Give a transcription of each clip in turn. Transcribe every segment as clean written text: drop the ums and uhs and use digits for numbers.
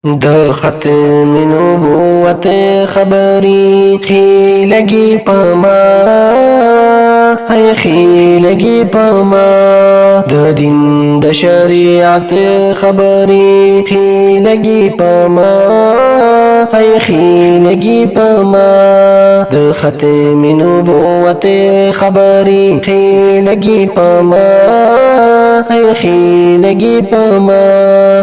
د ختم نبوت خبری خیلگی پما خیلگی پما د دین د شریعت خبری خیلگی پما خیلگی پما د ختم نبوت خبری خیلگی پما خیلگی پما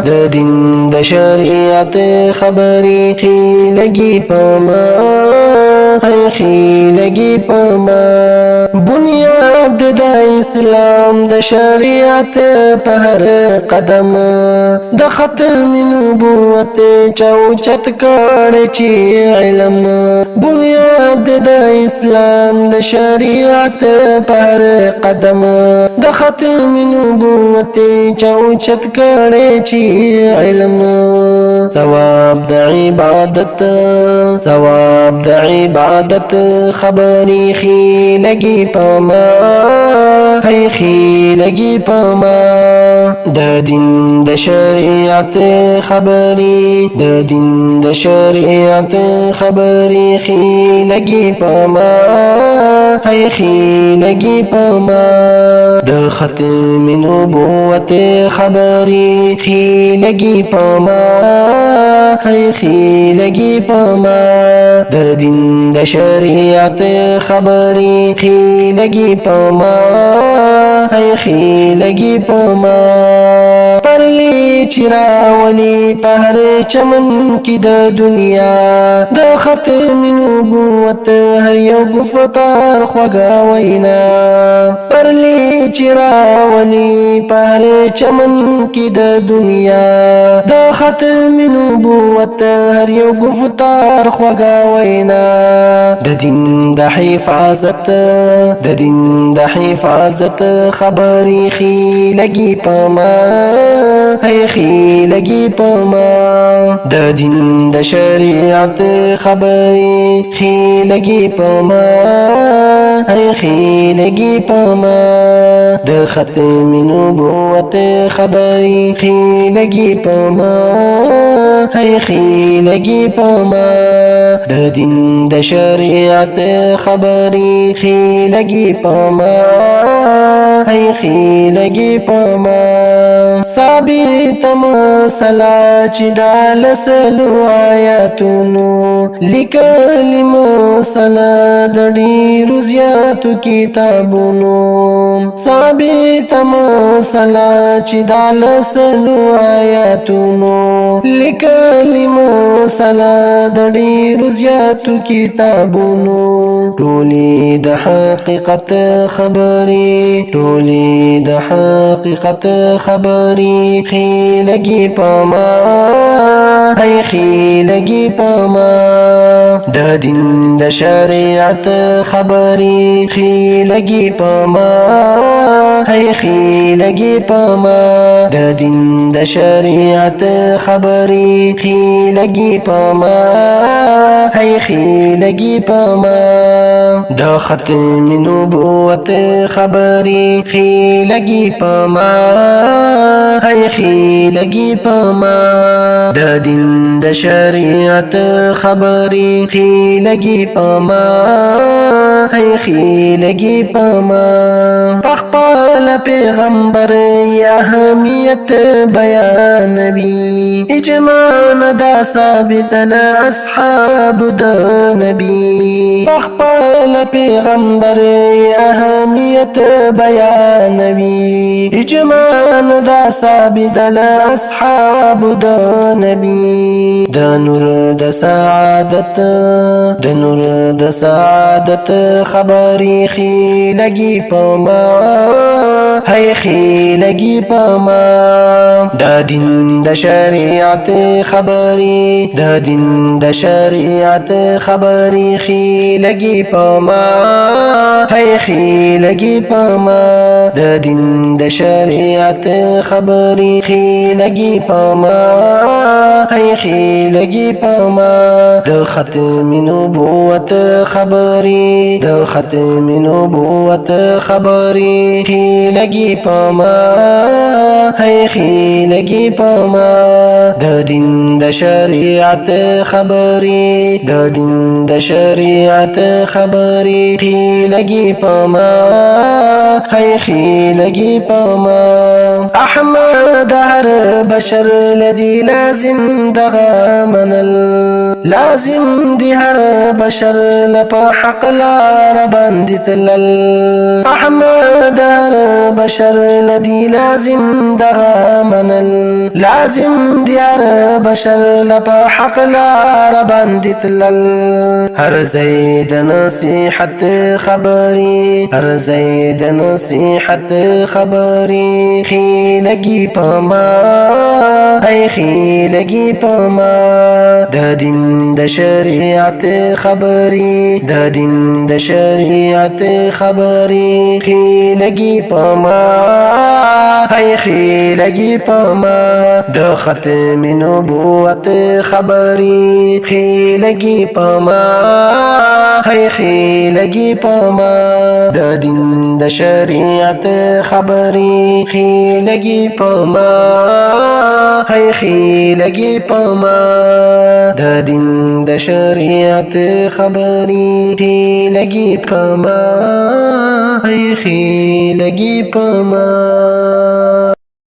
د دین د شریعت خبری خیلگی پما خیلگی پما بنیاد د اسلام د شریعت په هر قدم د ختم نبوت چوچت کړه چې علم بنیاد د اسلام د شریعت په هر قدم د ختم نبوت چوچت کړه چې علم ثواب د عبادت ثواب د عبادت خبری خیلگی پما خیلگی پما د دین د شریعت خبری د دین د شریعت خبری خیلگی پما خیلگی پما د ختم نبوت خبری خیلگی پما خیلگی پما د دین د شریعت خبری خیلگی پما خیلگی پما پرلی چراولی په هر چمن کی د دنیا د ختم نبوت هر یو گفتار خوږه وینا پرلی چراولی په هر چمن کی د دنیا د ختم نبوت هر یو گفتار خوږه وینا د دین د حفاظت د دین د حفاظت خبری خیلگی پما خیلگی پما د دین د شریعت خبری خیلگی پما خیلگی پما د ختم نبوت خبری خیلگی پما خیلگی پما د دین د شریعت خبری خیلگی پما خیلگی پما ثابت مسله چې د لسلو آیاتونو لیکلي مسله د ډېرو زیاتو کتابونو ثابت مسله چې د لسلو آیاتونو لیکلي مسله د ډېرو زیاتو کتابونو ټولې د حقیقت خبرې ټولې د حقیقت خبرې خیلگی پما خیلگی پما د دین د شریعت خبرې خیلگی پما خیلگی پما د دین د شریعت خبرې خیلگی پما خیلگی پما د ختم نبوت خبری خیلگی پما خیلگی پما د دین د شریعت خبری خیلگی پما خیلگی پما خپل پیغمبر اهمیت بیانوي اجماع دا ثابت اصحاب د نبی خپل پیغمبر اهمیت بیانوي اجماع دا ثابت اصحاب د نبی د نور د سعادت د نور د سعادت خبری خیلگی پما خیلگی پما د دین د شریعت خبری د دین د شریعت خبری خیلگی پما خیلگی پما د دین د شریعت خبری خیلگی پما خیلگی پما د ختم نبوت خبری د ختم نبوت خبری لګي پما هي خي لګي پما د دین د شریعت خبري د دین د شریعت خبري خي لګي پما هي خي لګي پما احمد هر بشر لدي لازم دغه منل لازم دي هر بشر لپا حق لار باندې تلل احمد هر بشر لدي لازم دغه منل لازم دي هر بشر لپا حق لار باندې تلل هر زید نصيحت خبري هر زید نصيحت خبري خي لګي پما هي خي لګي پما د دین د شریعت خبري د دین د شریعت خبري خي لګي پما هي خي لګي پما د ختم نبوت خبري خي لګي پما هي خي لګي پما د دین د شریعت خبري خي لګي پما هي خي لګي پما د دین د شریعت خبري خي لګي پما هي خي لګي پما